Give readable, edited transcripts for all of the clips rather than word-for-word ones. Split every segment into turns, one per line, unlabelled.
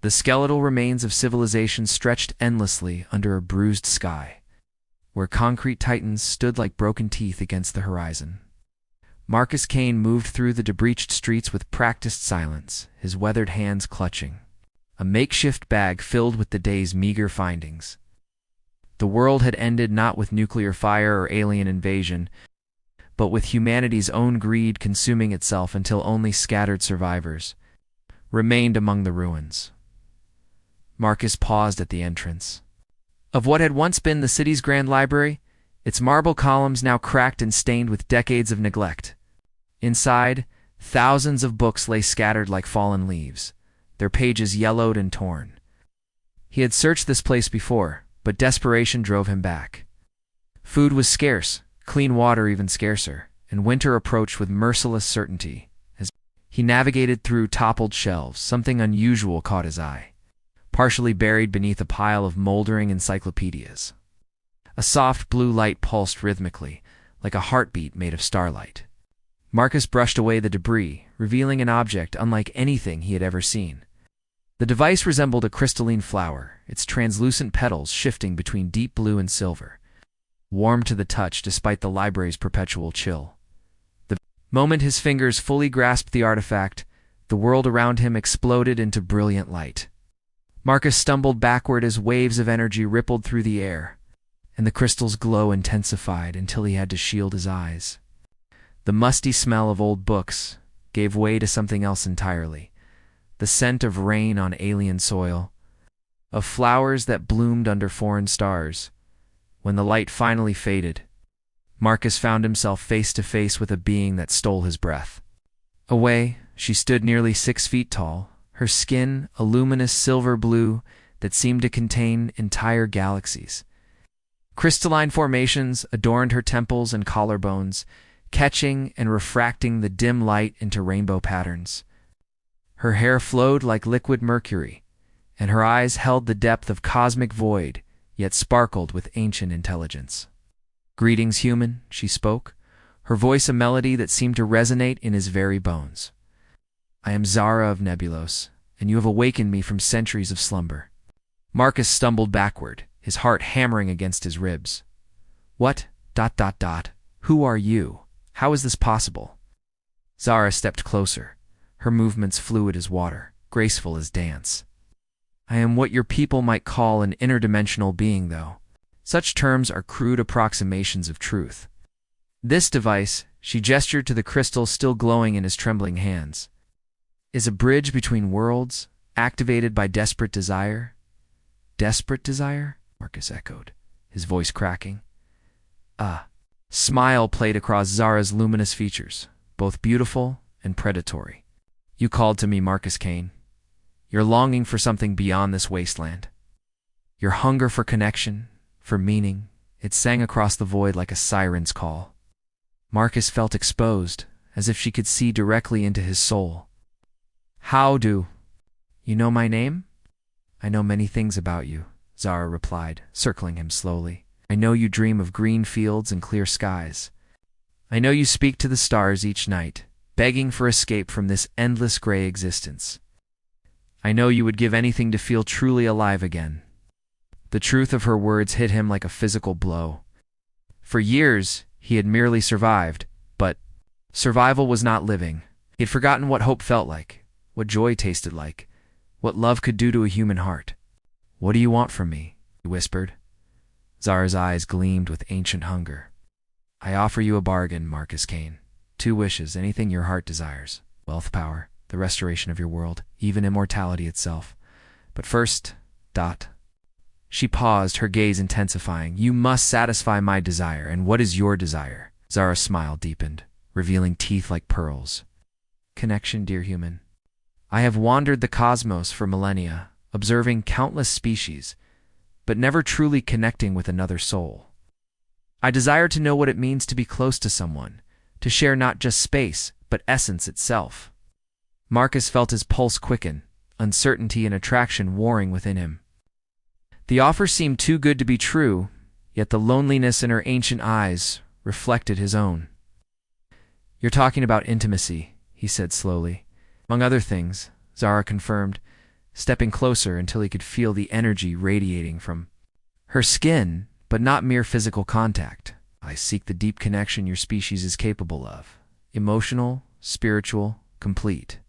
The skeletal remains of civilization stretched endlessly under a bruised sky, where concrete titans stood like broken teeth against the horizon. Marcus Kane moved through the debreached streets with practiced silence, his weathered hands clutching a makeshift bag filled with the day's meager findings. The world had ended not with nuclear fire or alien invasion, but with humanity's own greed consuming itself until only scattered survivors remained among the ruins. Marcus paused at the entrance of what had once been the city's grand library, its marble columns now cracked and stained with decades of neglect. Inside, thousands of books lay scattered like fallen leaves, their pages yellowed and torn. He had searched this place before, but desperation drove him back. Food was scarce, clean water even scarcer, and winter approached with merciless certainty. As he navigated through toppled shelves, something unusual caught his eye, partially buried beneath a pile of moldering encyclopedias. A soft blue light pulsed rhythmically, like a heartbeat made of starlight. Marcus brushed away the debris, revealing an object unlike anything he had ever seen. The device resembled a crystalline flower, its translucent petals shifting between deep blue and silver, warm to the touch despite the library's perpetual chill. The moment his fingers fully grasped the artifact, the world around him exploded into brilliant light. Marcus stumbled backward as waves of energy rippled through the air, and the crystal's glow intensified until he had to shield his eyes. The musty smell of old books gave way to something else entirely. The scent of rain on alien soil, of flowers that bloomed under foreign stars. When the light finally faded, Marcus found himself face to face with a being that stole his breath. Away, she stood nearly 6 feet tall, her skin a luminous silver blue that seemed to contain entire galaxies. Crystalline formations adorned her temples and collarbones, catching and refracting the dim light into rainbow patterns. Her hair flowed like liquid mercury, and her eyes held the depth of cosmic void, yet sparkled with ancient intelligence. "Greetings, human," she spoke, her voice a melody that seemed to resonate in his very bones. "I am Zara of Nebulos, and you have awakened me from centuries of slumber." Marcus stumbled backward, his heart hammering against his ribs. "What? ... Who are you? How is this possible?" Zara stepped closer, her movements fluid as water, graceful as dance. "I am what your people might call an interdimensional being, though. Such terms are crude approximations of truth. This device," she gestured to the crystal still glowing in his trembling hands, "is a bridge between worlds, activated by desperate desire." "Desperate desire?" Marcus echoed, his voice cracking. A smile played across Zara's luminous features, both beautiful and predatory. "You called to me, Marcus Kane. Your longing for something beyond this wasteland. Your hunger for connection, for meaning, it sang across the void like a siren's call." Marcus felt exposed, as if she could see directly into his soul. "How do you know my name?" "I know many things about you," Zara replied, circling him slowly. "I know you dream of green fields and clear skies. I know you speak to the stars each night, begging for escape from this endless gray existence. I know you would give anything to feel truly alive again." The truth of her words hit him like a physical blow. For years, he had merely survived, but survival was not living. He had forgotten what hope felt like, what joy tasted like, what love could do to a human heart. "What do you want from me?" he whispered. Zara's eyes gleamed with ancient hunger. "I offer you a bargain, Marcus Kane. 2 wishes, anything your heart desires. Wealth, power, the restoration of your world, even immortality itself. But first, ... She paused, her gaze intensifying. "You must satisfy my desire, and what is your desire?" Zara's smile deepened, revealing teeth like pearls. "Connection, dear human. I have wandered the cosmos for millennia, observing countless species, but never truly connecting with another soul. I desire to know what it means to be close to someone, to share not just space, but essence itself." Marcus felt his pulse quicken, uncertainty and attraction warring within him. The offer seemed too good to be true, yet the loneliness in her ancient eyes reflected his own. "You're talking about intimacy," he said slowly. "Among other things," Zara confirmed, stepping closer until he could feel the energy radiating from her skin, but not mere physical contact. I seek the deep connection your species is capable of. Emotional, spiritual, complete.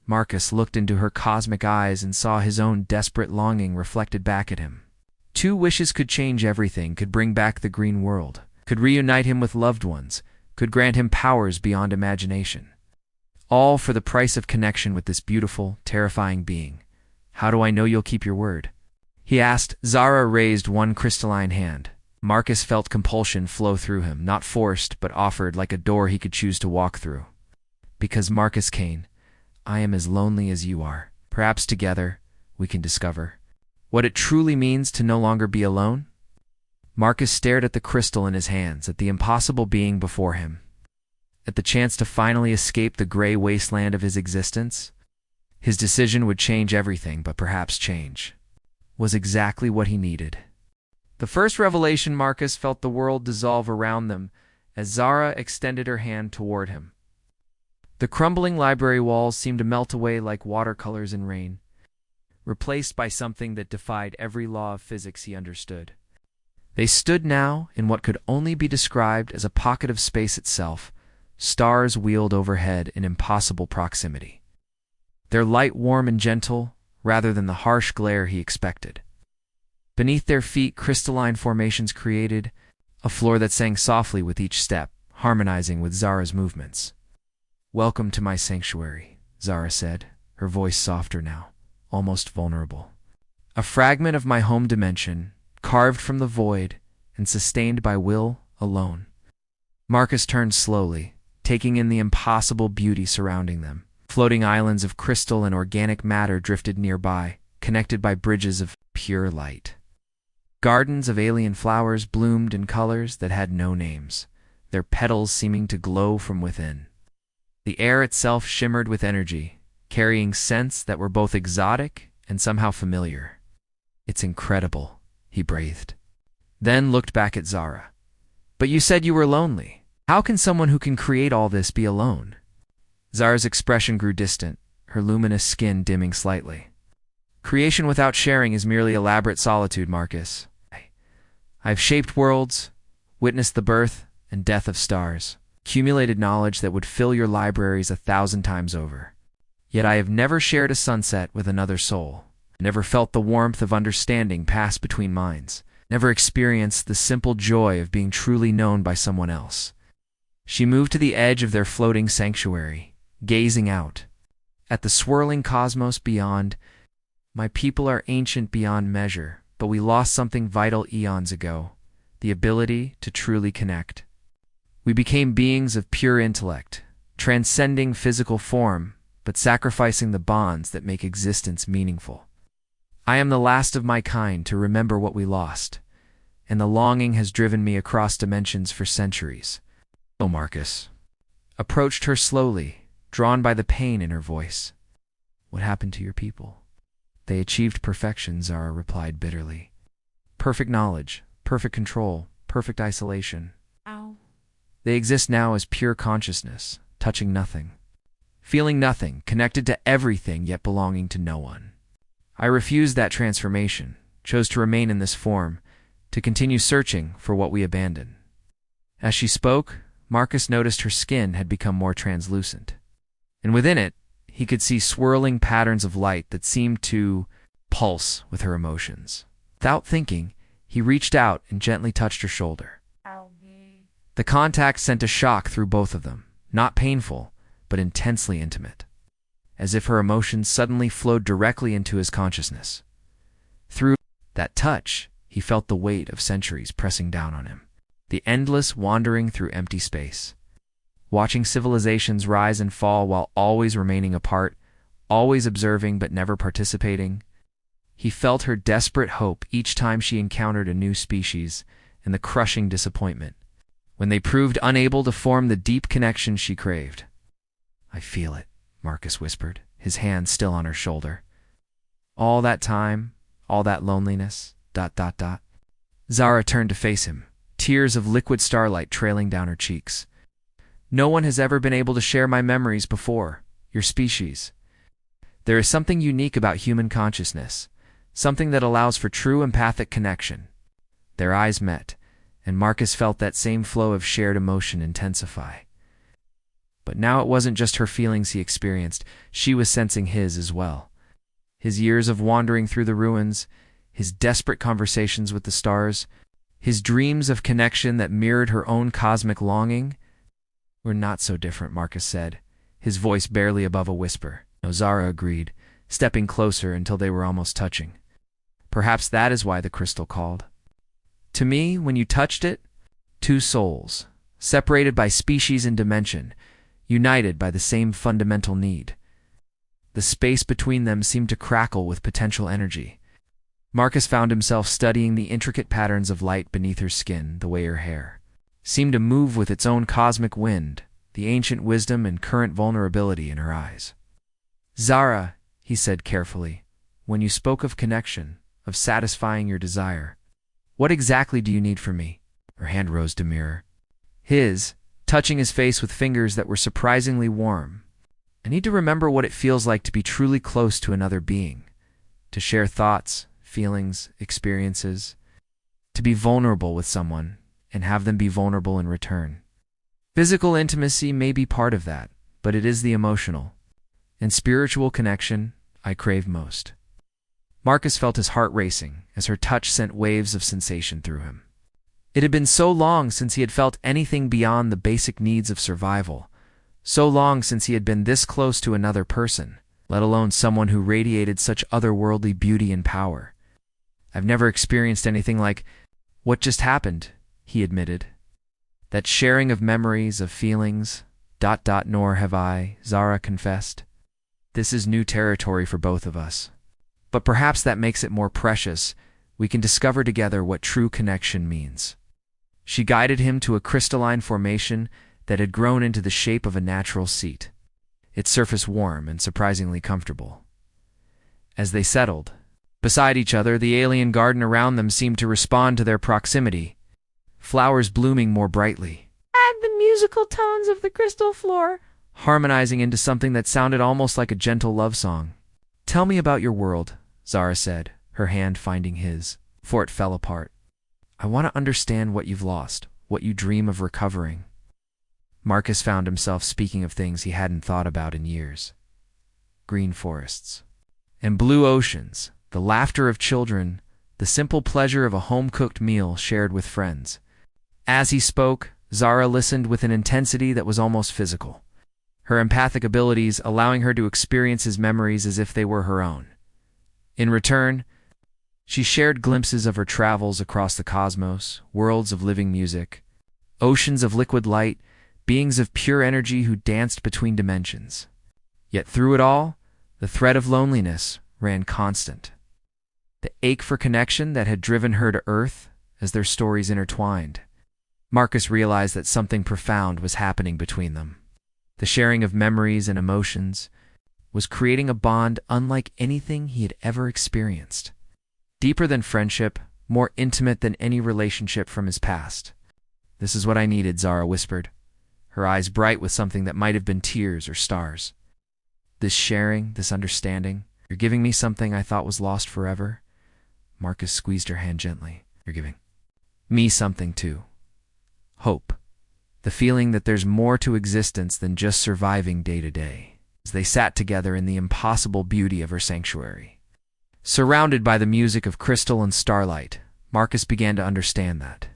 Marcus looked into her cosmic eyes and saw his own desperate longing reflected back at him. 2 wishes could change everything, could bring back the green world, could reunite him with loved ones, could grant him powers beyond imagination. All for the price of connection with this beautiful, terrifying being. How do I know you'll keep your word? He asked. Zara raised one crystalline hand. Marcus felt compulsion flow through him, not forced, but offered like a door he could choose to walk through. Because Marcus Kane, I am as lonely as you are. Perhaps together we can discover what it truly means to no longer be alone. Marcus stared at the crystal in his hands, at the impossible being before him, at the chance to finally escape the gray wasteland of his existence. His decision would change everything, but perhaps change was exactly what he needed. The first revelation, Marcus felt the world dissolve around them as Zara extended her hand toward him. The crumbling library walls seemed to melt away like watercolors in rain, replaced by something that defied every law of physics he understood. They stood now in what could only be described as a pocket of space itself, stars wheeled overhead in impossible proximity. Their light warm and gentle, rather than the harsh glare he expected. Beneath their feet, crystalline formations created a floor that sang softly with each step, harmonizing with Zara's movements. "Welcome to my sanctuary," Zara said, her voice softer now, almost vulnerable. "A fragment of my home dimension, carved from the void and sustained by will alone." Marcus turned slowly, taking in the impossible beauty surrounding them. Floating islands of crystal and organic matter drifted nearby, connected by bridges of pure light. Gardens of alien flowers bloomed in colors that had no names, their petals seeming to glow from within. The air itself shimmered with energy, carrying scents that were both exotic and somehow familiar. "It's incredible," he breathed. Then looked back at Zara. "But you said you were lonely. How can someone who can create all this be alone?" Zara's expression grew distant, her luminous skin dimming slightly. "Creation without sharing is merely elaborate solitude, Marcus. I've shaped worlds, witnessed the birth and death of stars, accumulated knowledge that would fill your libraries 1,000 times over. Yet I have never shared a sunset with another soul, never felt the warmth of understanding pass between minds, never experienced the simple joy of being truly known by someone else." She moved to the edge of their floating sanctuary, gazing out at the swirling cosmos beyond. "My people are ancient beyond measure, but we lost something vital eons ago, the ability to truly connect. We became beings of pure intellect, transcending physical form, but sacrificing the bonds that make existence meaningful. I am the last of my kind to remember what we lost, and the longing has driven me across dimensions for centuries." Oh, Marcus approached her slowly, drawn by the pain in her voice. "What happened to your people?" "They achieved perfection," Zara replied bitterly. "Perfect knowledge, perfect control, perfect isolation.
Ow.
They exist now as pure consciousness, touching nothing, feeling nothing, connected to everything yet belonging to no one. I refused that transformation, chose to remain in this form, to continue searching for what we abandoned." As she spoke, Marcus noticed her skin had become more translucent, and within it, he could see swirling patterns of light that seemed to pulse with her emotions. Without thinking, he reached out and gently touched her shoulder.
Ow.
The contact sent a shock through both of them, not painful, but intensely intimate, as if her emotions suddenly flowed directly into his consciousness. Through that touch, he felt the weight of centuries pressing down on him, the endless wandering through empty space, watching civilizations rise and fall while always remaining apart, always observing but never participating. He felt her desperate hope each time she encountered a new species, and the crushing disappointment when they proved unable to form the deep connection she craved. "I feel it," Marcus whispered, his hand still on her shoulder. "All that time, all that loneliness, ... Zara turned to face him, tears of liquid starlight trailing down her cheeks. "No one has ever been able to share my memories before, your species. There is something unique about human consciousness, something that allows for true empathic connection. Their eyes met, and Marcus felt that same flow of shared emotion intensify. But now it wasn't just her feelings he experienced, she was sensing his as well. His years of wandering through the ruins, his desperate conversations with the stars, his dreams of connection that mirrored her own cosmic longing. "We're not so different," Marcus said, his voice barely above a whisper. No, Zara agreed, stepping closer until they were almost touching. "Perhaps that is why the crystal called. To me, when you touched it, two souls, separated by species and dimension, united by the same fundamental need. The space between them seemed to crackle with potential energy." Marcus found himself studying the intricate patterns of light beneath her skin, the way her hair seemed to move with its own cosmic wind, the ancient wisdom and current vulnerability in her eyes. "Zara," he said carefully, "when you spoke of connection, of satisfying your desire, what exactly do you need from me?" Her hand rose to mirror his, touching his face with fingers that were surprisingly warm. "I need to remember what it feels like to be truly close to another being, to share thoughts, feelings, experiences, to be vulnerable with someone and have them be vulnerable in return. Physical intimacy may be part of that, but it is the emotional and spiritual connection I crave most." Marcus felt his heart racing as her touch sent waves of sensation through him. It had been so long since he had felt anything beyond the basic needs of survival, so long since he had been this close to another person, let alone someone who radiated such otherworldly beauty and power. "I've never experienced anything like what just happened," he admitted. "That sharing of memories, of feelings, ... nor have I," Zara confessed. "This is new territory for both of us. But perhaps that makes it more precious. We can discover together what true connection means." She guided him to a crystalline formation that had grown into the shape of a natural seat, its surface warm and surprisingly comfortable. As they settled beside each other, the alien garden around them seemed to respond to their proximity, flowers blooming more brightly, and the musical tones of the crystal floor harmonizing into something that sounded almost like a gentle love song. "Tell me about your world," Zara said, her hand finding his, for it fell apart. "I want to understand what you've lost, what you dream of recovering." Marcus found himself speaking of things he hadn't thought about in years. Green forests and blue oceans, the laughter of children, the simple pleasure of a home-cooked meal shared with friends. As he spoke, Zara listened with an intensity that was almost physical, her empathic abilities allowing her to experience his memories as if they were her own. In return, she shared glimpses of her travels across the cosmos, worlds of living music, oceans of liquid light, beings of pure energy who danced between dimensions. Yet through it all, the thread of loneliness ran constant. The ache for connection that had driven her to Earth as their stories intertwined. Marcus realized that something profound was happening between them. The sharing of memories and emotions was creating a bond unlike anything he had ever experienced. Deeper than friendship, more intimate than any relationship from his past. "This is what I needed," Zara whispered, her eyes bright with something that might have been tears or stars. "This sharing, this understanding, you're giving me something I thought was lost forever." Marcus squeezed her hand gently. "You're giving me something too. Hope. The feeling that there's more to existence than just surviving day to day." As they sat together in the impossible beauty of her sanctuary, surrounded by the music of crystal and starlight, Marcus began to understand that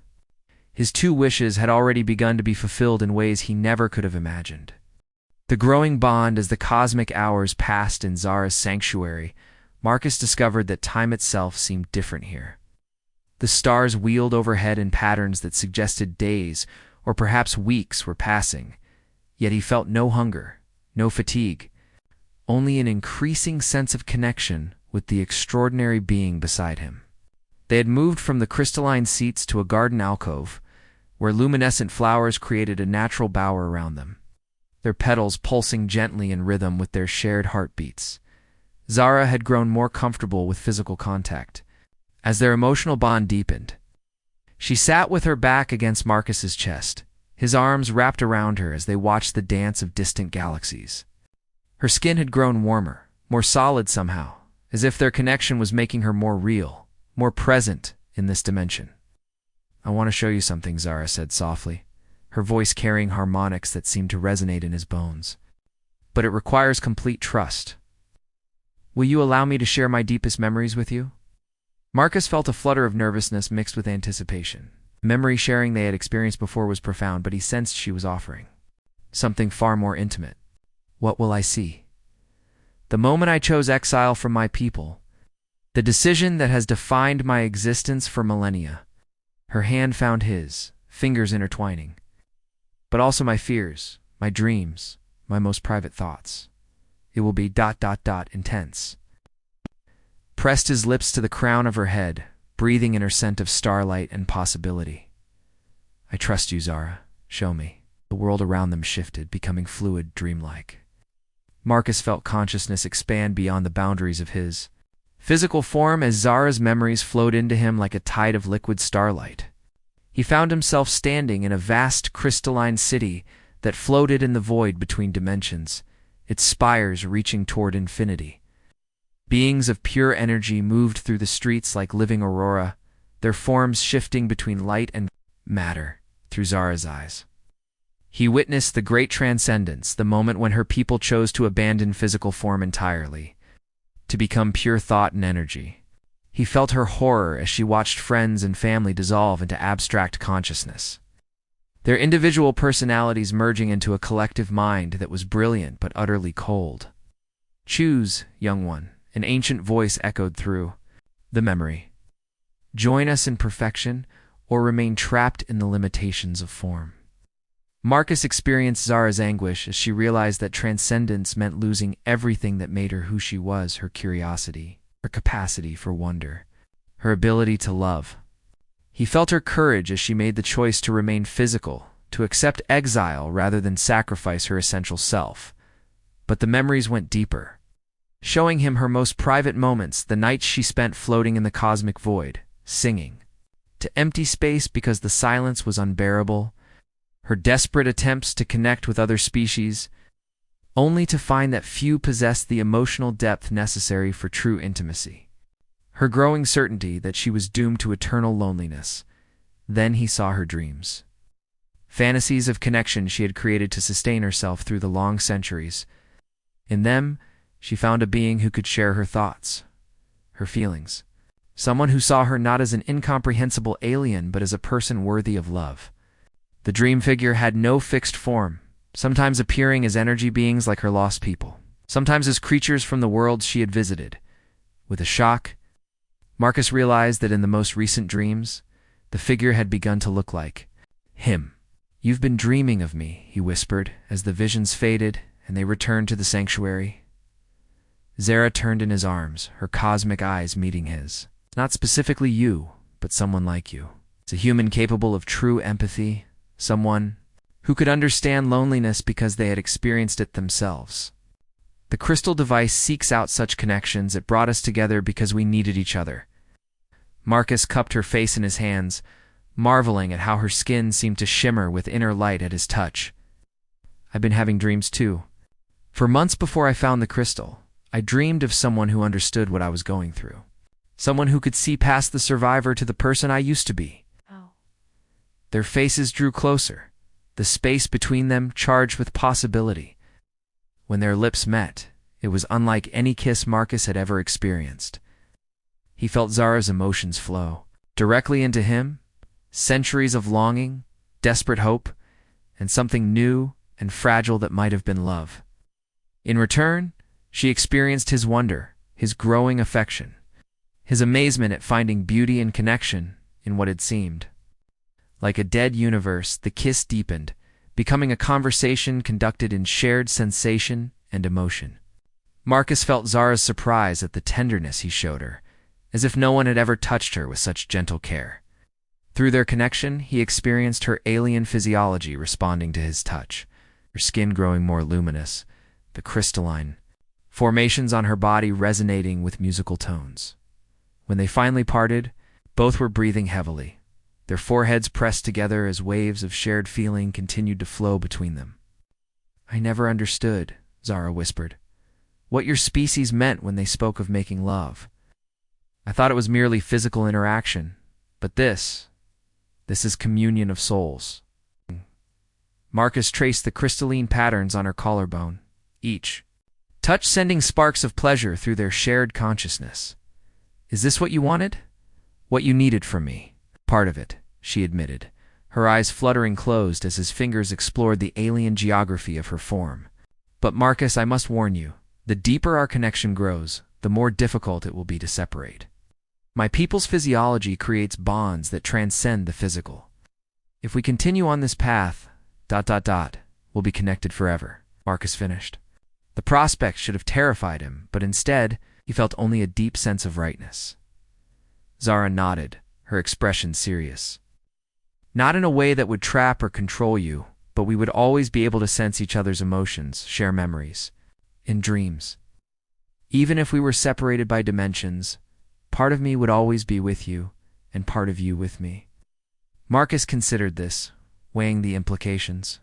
his two wishes had already begun to be fulfilled in ways he never could have imagined. The growing bond as the cosmic hours passed in Zara's sanctuary, Marcus discovered that time itself seemed different here. The stars wheeled overhead in patterns that suggested days or perhaps weeks were passing, yet he felt no hunger, no fatigue, only an increasing sense of connection with the extraordinary being beside him. They had moved from the crystalline seats to a garden alcove, where luminescent flowers created a natural bower around them, their petals pulsing gently in rhythm with their shared heartbeats. Zara had grown more comfortable with physical contact as their emotional bond deepened. She sat with her back against Marcus's chest, his arms wrapped around her as they watched the dance of distant galaxies. Her skin had grown warmer, more solid somehow, as if their connection was making her more real, more present in this dimension. "I want to show you something," Zara said softly, her voice carrying harmonics that seemed to resonate in his bones. "But it requires complete trust. Will you allow me to share my deepest memories with you?" Marcus felt a flutter of nervousness mixed with anticipation. The memory sharing they had experienced before was profound, but he sensed she was offering something far more intimate. "What will I see? The moment I chose exile from my people, the decision that has defined my existence for millennia." Her hand found his, fingers intertwining. "But also my fears, my dreams, my most private thoughts. It will be ... intense." Pressed his lips to the crown of her head, breathing in her scent of starlight and possibility. "I trust you, Zara. Show me." The world around them shifted, becoming fluid, dreamlike. Marcus felt consciousness expand beyond the boundaries of his physical form as Zara's memories flowed into him like a tide of liquid starlight. He found himself standing in a vast crystalline city that floated in the void between dimensions, its spires reaching toward infinity. Beings of pure energy moved through the streets like living aurora, their forms shifting between light and matter through Zara's eyes. He witnessed the great transcendence, the moment when her people chose to abandon physical form entirely, to become pure thought and energy. He felt her horror as she watched friends and family dissolve into abstract consciousness, their individual personalities merging into a collective mind that was brilliant but utterly cold. "Choose, young one," an ancient voice echoed through the memory. "Join us in perfection, or remain trapped in the limitations of form." Marcus experienced Zara's anguish as she realized that transcendence meant losing everything that made her who she was: her curiosity, her capacity for wonder, her ability to love. He felt her courage as she made the choice to remain physical, to accept exile rather than sacrifice her essential self. But the memories went deeper, showing him her most private moments, the nights she spent floating in the cosmic void, singing to empty space because the silence was unbearable, her desperate attempts to connect with other species, only to find that few possessed the emotional depth necessary for true intimacy. Her growing certainty that she was doomed to eternal loneliness. Then he saw her dreams, fantasies of connection she had created to sustain herself through the long centuries. In them, she found a being who could share her thoughts, her feelings, someone who saw her not as an incomprehensible alien but as a person worthy of love. The dream figure had no fixed form, sometimes appearing as energy beings like her lost people, sometimes as creatures from the worlds she had visited. With a shock, Marcus realized that in the most recent dreams, the figure had begun to look like him. "You've been dreaming of me," he whispered, as the visions faded and they returned to the sanctuary. Zara turned in his arms, her cosmic eyes meeting his. "Not specifically you, but someone like you. It's a human capable of true empathy, someone who could understand loneliness because they had experienced it themselves. The crystal device seeks out such connections. It brought us together because we needed each other." Marcus cupped her face in his hands, marveling at how her skin seemed to shimmer with inner light at his touch. "I've been having dreams too. For months before I found the crystal, I dreamed of someone who understood what I was going through. Someone who could see past the survivor to the person I used to be." Their faces drew closer, the space between them charged with possibility. When their lips met, it was unlike any kiss Marcus had ever experienced. He felt Zara's emotions flow directly into him, centuries of longing, desperate hope, and something new and fragile that might have been love. In return, she experienced his wonder, his growing affection, his amazement at finding beauty and connection in what had seemed like a dead universe. The kiss deepened, becoming a conversation conducted in shared sensation and emotion. Marcus felt Zara's surprise at the tenderness he showed her, as if no one had ever touched her with such gentle care. Through their connection, he experienced her alien physiology responding to his touch, her skin growing more luminous, the crystalline formations on her body resonating with musical tones. When they finally parted, both were breathing heavily, their foreheads pressed together as waves of shared feeling continued to flow between them. "I never understood," Zara whispered, what your species meant when they spoke of making love. I thought it was merely physical interaction, but this is communion of souls. Marcus traced the crystalline patterns on her collarbone, each touch sending sparks of pleasure through their shared consciousness. Is this what you wanted? What you needed from me? Part of it, she admitted, her eyes fluttering closed as his fingers explored the alien geography of her form. But Marcus, I must warn you, the deeper our connection grows, the more difficult it will be to separate. My people's physiology creates bonds that transcend the physical. If we continue on this path, we'll be connected forever, Marcus finished. The prospect should have terrified him, but instead, he felt only a deep sense of rightness. Zara nodded, her expression serious. Not in a way that would trap or control you, but we would always be able to sense each other's emotions, share memories, in dreams. Even if we were separated by dimensions, part of me would always be with you, and part of you with me. Marcus considered this, weighing the implications.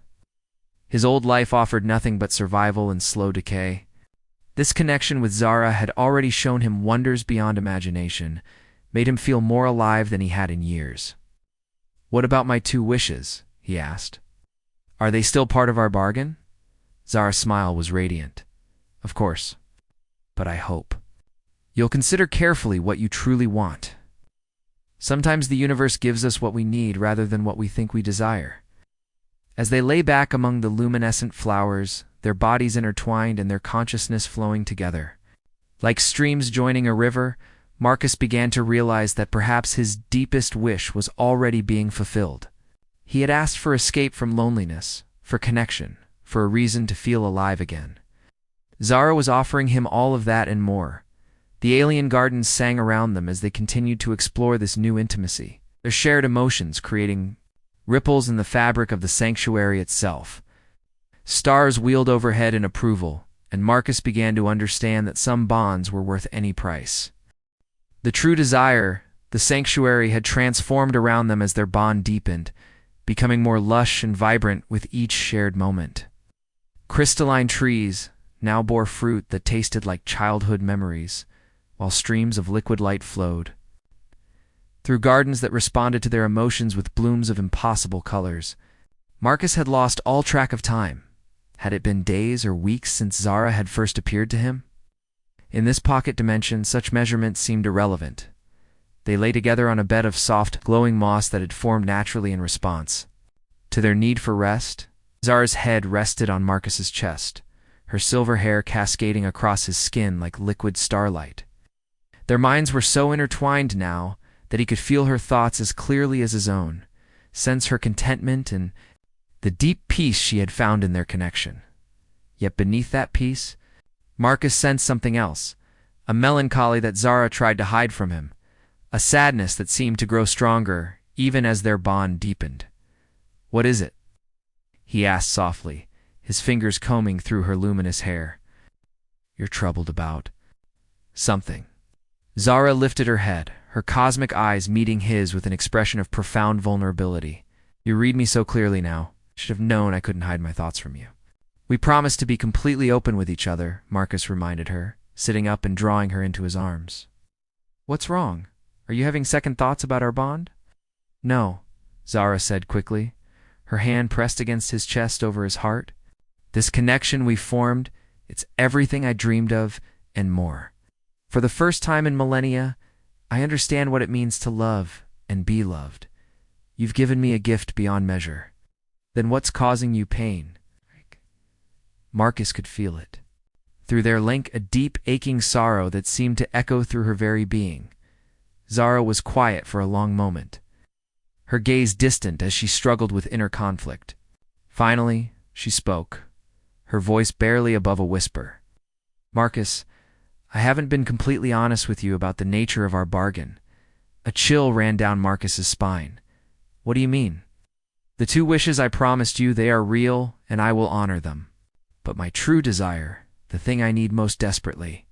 His old life offered nothing but survival and slow decay. This connection with Zara had already shown him wonders beyond imagination, made him feel more alive than he had in years. What about my 2 wishes? He asked. Are they still part of our bargain? Zara's smile was radiant. Of course. But I hope you'll consider carefully what you truly want. Sometimes the universe gives us what we need rather than what we think we desire. As they lay back among the luminescent flowers, their bodies intertwined and their consciousness flowing together, like streams joining a river, Marcus began to realize that perhaps his deepest wish was already being fulfilled. He had asked for escape from loneliness, for connection, for a reason to feel alive again. Zara was offering him all of that and more. The alien gardens sang around them as they continued to explore this new intimacy, their shared emotions creating ripples in the fabric of the sanctuary itself. Stars wheeled overhead in approval, and Marcus began to understand that some bonds were worth any price. The true desire, the sanctuary, had transformed around them as their bond deepened, becoming more lush and vibrant with each shared moment. Crystalline trees now bore fruit that tasted like childhood memories, while streams of liquid light flowed through gardens that responded to their emotions with blooms of impossible colors. Marcus had lost all track of time. Had it been days or weeks since Zara had first appeared to him? In this pocket dimension, such measurements seemed irrelevant. They lay together on a bed of soft, glowing moss that had formed naturally in response to their need for rest. Zara's head rested on Marcus's chest, her silver hair cascading across his skin like liquid starlight. Their minds were so intertwined now that he could feel her thoughts as clearly as his own, sense her contentment and the deep peace she had found in their connection. Yet beneath that peace, Marcus sensed something else, a melancholy that Zara tried to hide from him, a sadness that seemed to grow stronger even as their bond deepened. What is it? He asked softly, his fingers combing through her luminous hair. You're troubled about something. Zara lifted her head, her cosmic eyes meeting his with an expression of profound vulnerability. You read me so clearly now. Should have known I couldn't hide my thoughts from you. We promised to be completely open with each other, Marcus reminded her, sitting up and drawing her into his arms. What's wrong? Are you having second thoughts about our bond? No, Zara said quickly, her hand pressed against his chest over his heart. This connection we formed, it's everything I dreamed of and more. For the first time in millennia, I understand what it means to love and be loved. You've given me a gift beyond measure. Then what's causing you pain? Marcus could feel it. Through their link, a deep, aching sorrow that seemed to echo through her very being. Zara was quiet for a long moment, her gaze distant as she struggled with inner conflict. Finally, she spoke, her voice barely above a whisper. Marcus, I haven't been completely honest with you about the nature of our bargain. A chill ran down Marcus's spine. What do you mean? The 2 wishes I promised you, they are real, and I will honor them. But my true desire, the thing I need most desperately.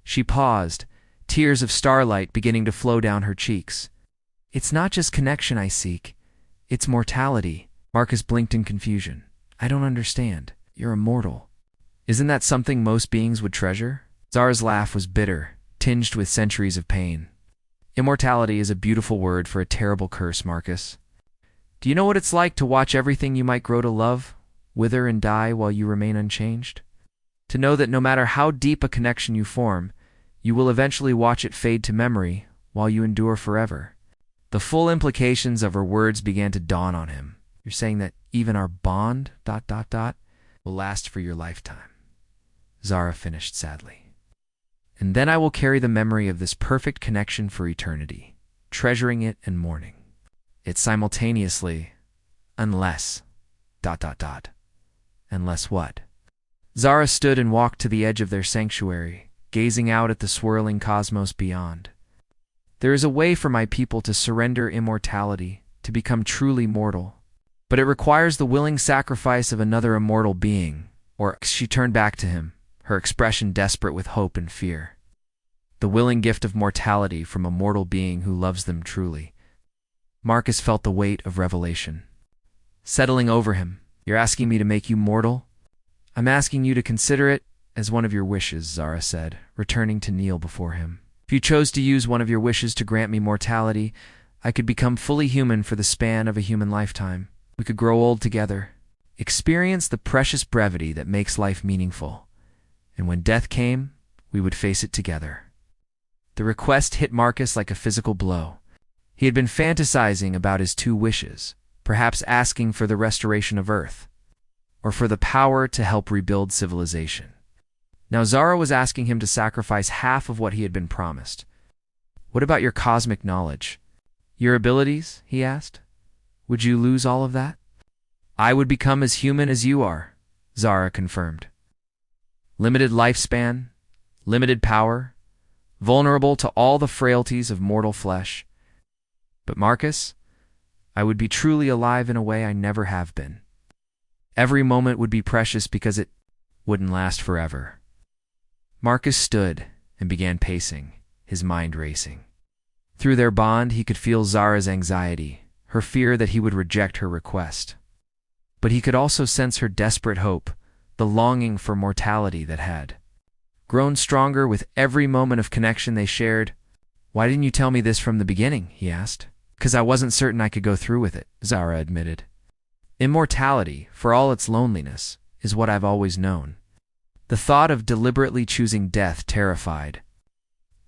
She paused, tears of starlight beginning to flow down her cheeks. It's not just connection I seek, it's mortality. Marcus blinked in confusion. I don't understand. You're immortal. Isn't that something most beings would treasure? Zara's laugh was bitter, tinged with centuries of pain. Immortality is a beautiful word for a terrible curse, Marcus. Do you know what it's like to watch everything you might grow to love wither and die while you remain unchanged? To know that no matter how deep a connection you form, you will eventually watch it fade to memory while you endure forever. The full implications of her words began to dawn on him. You're saying that even our bond, will last for your lifetime. Zara finished sadly. And then I will carry the memory of this perfect connection for eternity, treasuring it and mourning it simultaneously, unless, Unless what? Zara stood and walked to the edge of their sanctuary, gazing out at the swirling cosmos beyond. There is a way for my people to surrender immortality, to become truly mortal. But it requires the willing sacrifice of another immortal being, or she turned back to him, her expression desperate with hope and fear. The willing gift of mortality from a mortal being who loves them truly. Marcus felt the weight of revelation settling over him. You're asking me to make you mortal? I'm asking you to consider it as one of your wishes, Zara said, returning to kneel before him. If you chose to use one of your wishes to grant me mortality, I could become fully human for the span of a human lifetime. We could grow old together, experience the precious brevity that makes life meaningful, and when death came, we would face it together. The request hit Marcus like a physical blow. He had been fantasizing about his two wishes, perhaps asking for the restoration of Earth, or for the power to help rebuild civilization. Now Zara was asking him to sacrifice half of what he had been promised. What about your cosmic knowledge? Your abilities? He asked. Would you lose all of that? I would become as human as you are, Zara confirmed. Limited lifespan, limited power, vulnerable to all the frailties of mortal flesh. But Marcus, I would be truly alive in a way I never have been. Every moment would be precious because it wouldn't last forever. Marcus stood and began pacing, his mind racing. Through their bond, he could feel Zara's anxiety, her fear that he would reject her request. But he could also sense her desperate hope, the longing for mortality that had grown stronger with every moment of connection they shared. Why didn't you tell me this from the beginning? He asked. Because I wasn't certain I could go through with it, Zara admitted. Immortality, for all its loneliness, is what I've always known. The thought of deliberately choosing death terrified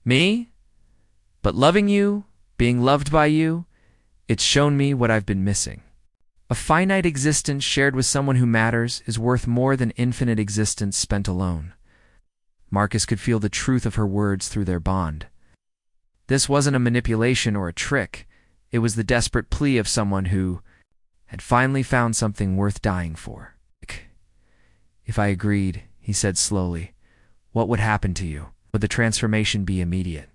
me. But loving you, being loved by you, it's shown me what I've been missing. A finite existence shared with someone who matters is worth more than infinite existence spent alone. Marcus could feel the truth of her words through their bond. This wasn't a manipulation or a trick. It was the desperate plea of someone who had finally found something worth dying for. If I agreed, he said slowly, what would happen to you? Would the transformation be immediate?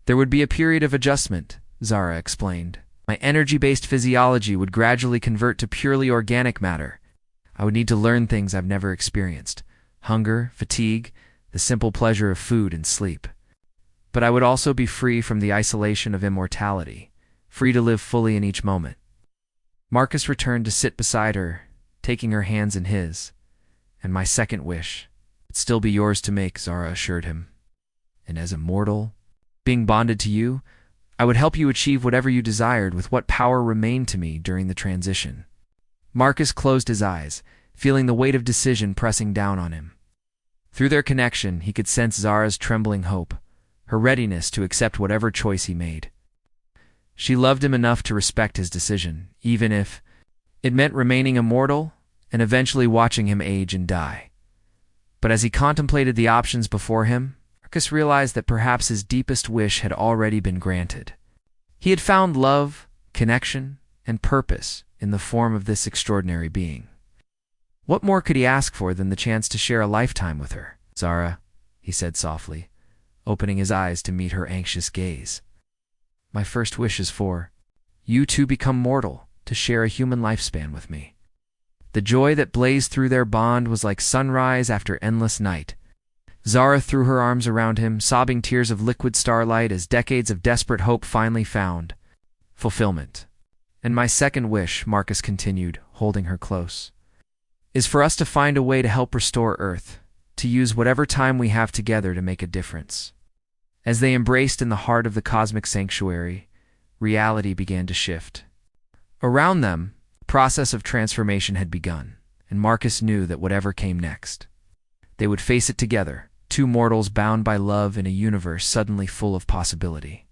There would be a period of adjustment, Zara explained. My energy-based physiology would gradually convert to purely organic matter. I would need to learn things I've never experienced. Hunger, fatigue, the simple pleasure of food and sleep. But I would also be free from the isolation of immortality, free to live fully in each moment. Marcus returned to sit beside her, taking her hands in his. And my second wish would still be yours to make, Zara assured him. And as a mortal, being bonded to you, I would help you achieve whatever you desired with what power remained to me during the transition. Marcus closed his eyes, feeling the weight of decision pressing down on him. Through their connection, he could sense Zara's trembling hope, her readiness to accept whatever choice he made. She loved him enough to respect his decision, even if it meant remaining immortal and eventually watching him age and die. But as he contemplated the options before him, Marcus realized that perhaps his deepest wish had already been granted. He had found love, connection, and purpose in the form of this extraordinary being. What more could he ask for than the chance to share a lifetime with her? Zara, he said softly, opening his eyes to meet her anxious gaze. My first wish is for you to become mortal, to share a human lifespan with me. The joy that blazed through their bond was like sunrise after endless night. Zara threw her arms around him, sobbing tears of liquid starlight as decades of desperate hope finally found fulfillment. And my second wish, Marcus continued, holding her close, is for us to find a way to help restore Earth, to use whatever time we have together to make a difference." As they embraced in the heart of the cosmic sanctuary, reality began to shift. Around them, the process of transformation had begun, and Marcus knew that whatever came next, they would face it together, two mortals bound by love in a universe suddenly full of possibility.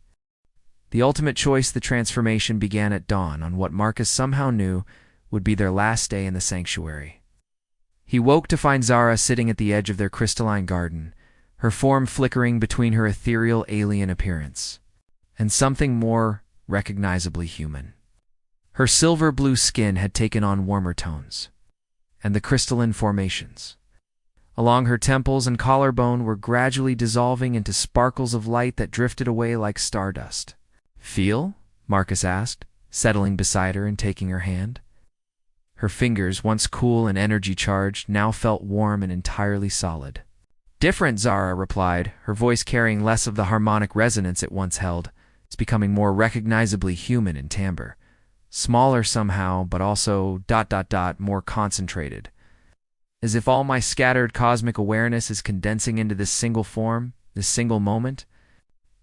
The ultimate choice, the transformation, began at dawn on what Marcus somehow knew would be their last day in the sanctuary. He woke to find Zara sitting at the edge of their crystalline garden, her form flickering between her ethereal alien appearance and something more recognizably human. Her silver-blue skin had taken on warmer tones, and the crystalline formations along her temples and collarbone were gradually dissolving into sparkles of light that drifted away like stardust. "Feel?" Marcus asked, settling beside her and taking her hand. Her fingers, once cool and energy-charged, now felt warm and entirely solid. "Different," Zara replied, her voice carrying less of the harmonic resonance it once held. "It's becoming more recognizably human in timbre. Smaller somehow, but also ... more concentrated. As if all my scattered cosmic awareness is condensing into this single form, this single moment."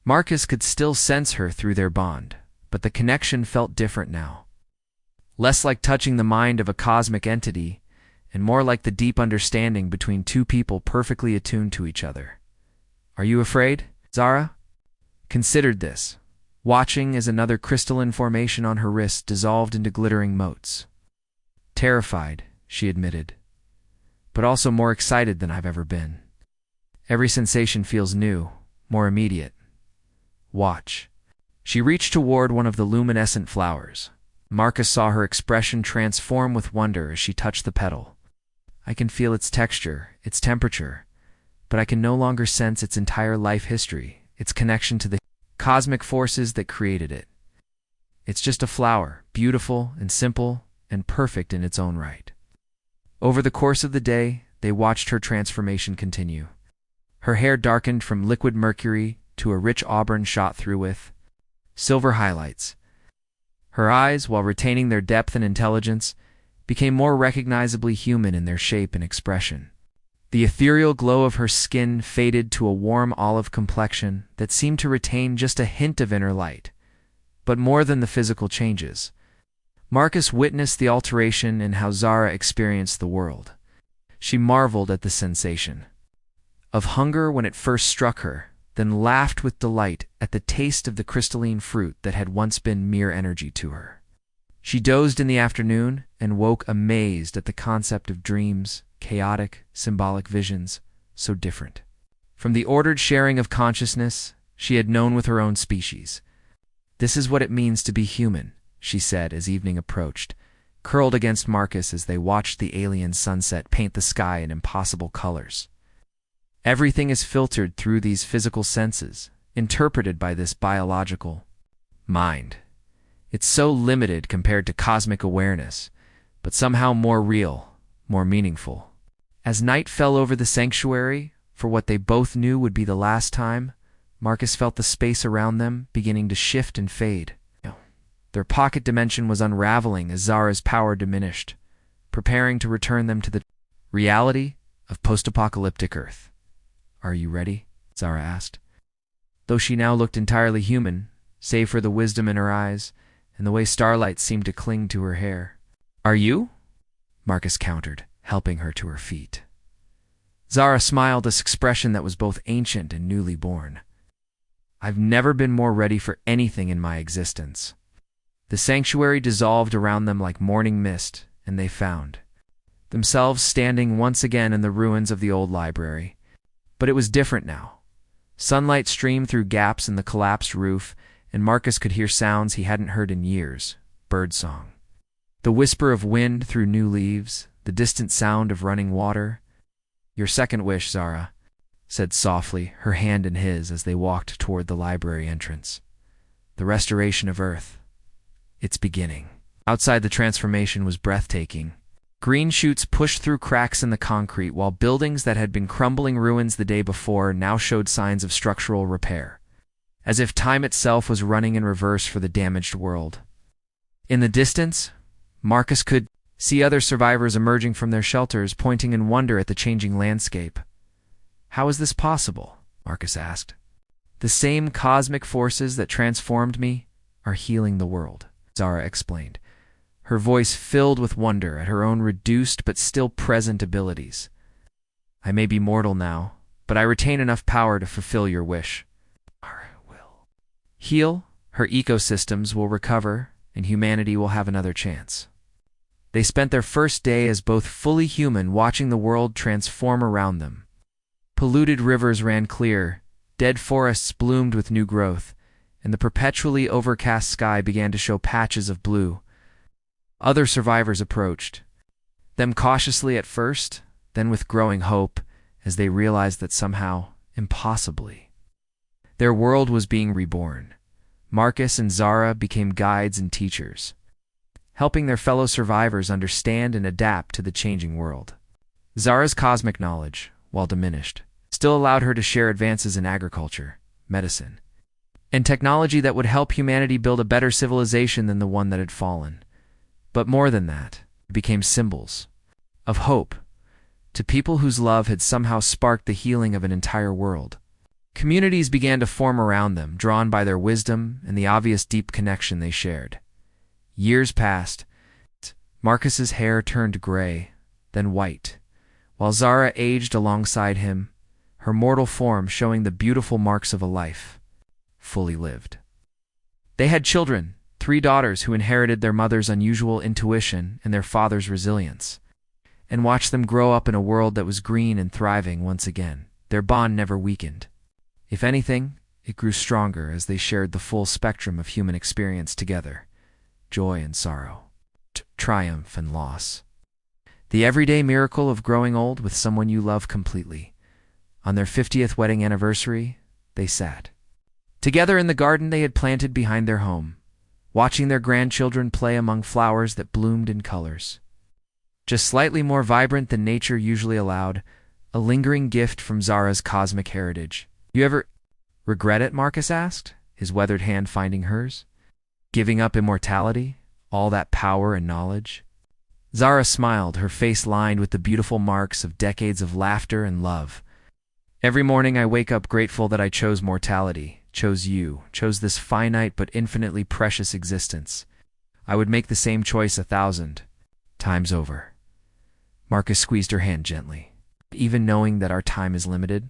Marcus could still sense her through their bond, but the connection felt different now. Less like touching the mind of a cosmic entity, and more like the deep understanding between two people perfectly attuned to each other. "Are you afraid?" Zara considered this, watching as another crystalline formation on her wrist dissolved into glittering motes. "Terrified," she admitted, "but also more excited than I've ever been. Every sensation feels new, more immediate. Watch." She reached toward one of the luminescent flowers. Marcus saw her expression transform with wonder as she touched the petal. "I can feel its texture, its temperature, but I can no longer sense its entire life history, its connection to the cosmic forces that created it. It's just a flower, beautiful and simple and perfect in its own right." Over the course of the day, they watched her transformation continue. Her hair darkened from liquid mercury to a rich auburn shot through with silver highlights. Her eyes, while retaining their depth and intelligence, became more recognizably human in their shape and expression. The ethereal glow of her skin faded to a warm olive complexion that seemed to retain just a hint of inner light. But more than the physical changes, Marcus witnessed the alteration in how Zara experienced the world. She marveled at the sensation of hunger when it first struck her, then laughed with delight at the taste of the crystalline fruit that had once been mere energy to her. She dozed in the afternoon and woke amazed at the concept of dreams, chaotic, symbolic visions, so different from the ordered sharing of consciousness she had known with her own species. "This is what it means to be human," she said as evening approached, curled against Marcus as they watched the alien sunset paint the sky in impossible colors. "Everything is filtered through these physical senses, interpreted by this biological mind. It's so limited compared to cosmic awareness, but somehow more real, more meaningful." As night fell over the sanctuary, for what they both knew would be the last time, Marcus felt the space around them beginning to shift and fade. Their pocket dimension was unraveling as Zara's power diminished, preparing to return them to the reality of post-apocalyptic Earth. "Are you ready?" Zara asked. Though she now looked entirely human, save for the wisdom in her eyes and the way starlight seemed to cling to her hair. "Are you?" Marcus countered, helping her to her feet. Zara smiled, this expression that was both ancient and newly born. "I've never been more ready for anything in my existence." The sanctuary dissolved around them like morning mist, and they found themselves standing once again in the ruins of the old library. But it was different now. Sunlight streamed through gaps in the collapsed roof, and Marcus could hear sounds he hadn't heard in years, birdsong. The whisper of wind through new leaves, the distant sound of running water. "Your second wish," Zara said softly, her hand in his as they walked toward the library entrance. "The restoration of Earth. It's beginning." Outside, the transformation was breathtaking. Green shoots pushed through cracks in the concrete, while buildings that had been crumbling ruins the day before now showed signs of structural repair, as if time itself was running in reverse for the damaged world. In the distance, Marcus could see other survivors emerging from their shelters, pointing in wonder at the changing landscape. How is this possible? Marcus asked. The same cosmic forces that transformed me are healing the world, Zara explained, her voice filled with wonder at her own reduced but still present abilities. I may be mortal now, but I retain enough power to fulfill your wish. Zara will heal, her ecosystems will recover, and humanity will have another chance. They spent their first day as both fully human, watching the world transform around them. Polluted rivers ran clear, dead forests bloomed with new growth, and the perpetually overcast sky began to show patches of blue. Other survivors approached, them cautiously at first, then with growing hope, as they realized that somehow, impossibly, their world was being reborn. Marcus and Zara became guides and teachers, helping their fellow survivors understand and adapt to the changing world. Zara's cosmic knowledge, while diminished, still allowed her to share advances in agriculture, medicine, and technology that would help humanity build a better civilization than the one that had fallen. But more than that, it became symbols of hope to people whose love had somehow sparked the healing of an entire world. Communities began to form around them, drawn by their wisdom and the obvious deep connection they shared. Years passed. Marcus's hair turned gray, then white, while Zara aged alongside him, her mortal form showing the beautiful marks of a life fully lived. They had children, 3 daughters who inherited their mother's unusual intuition and their father's resilience, and watched them grow up in a world that was green and thriving once again. Their bond never weakened. If anything, it grew stronger as they shared the full spectrum of human experience together. Joy and sorrow, triumph and loss. The everyday miracle of growing old with someone you love completely. On their 50th wedding anniversary, they sat together in the garden they had planted behind their home, watching their grandchildren play among flowers that bloomed in colors just slightly more vibrant than nature usually allowed, a lingering gift from Zara's cosmic heritage. You ever regret it? Marcus asked, his weathered hand finding hers. Giving up immortality, all that power and knowledge? Zara smiled, her face lined with the beautiful marks of decades of laughter and love. Every morning I wake up grateful that I chose mortality, chose you, chose this finite but infinitely precious existence. I would make the same choice 1,000 times over. Marcus squeezed her hand gently. Even knowing that our time is limited?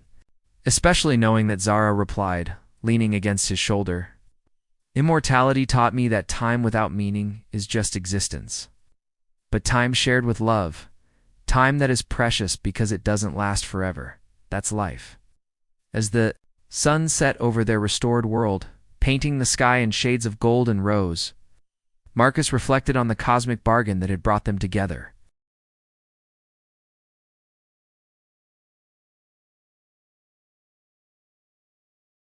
Especially knowing that, Zara replied, leaning against his shoulder. Immortality taught me that time without meaning is just existence. But time shared with love, time that is precious because it doesn't last forever, that's life. As the sun set over their restored world, painting the sky in shades of gold and rose, Marcus reflected on the cosmic bargain that had brought them together.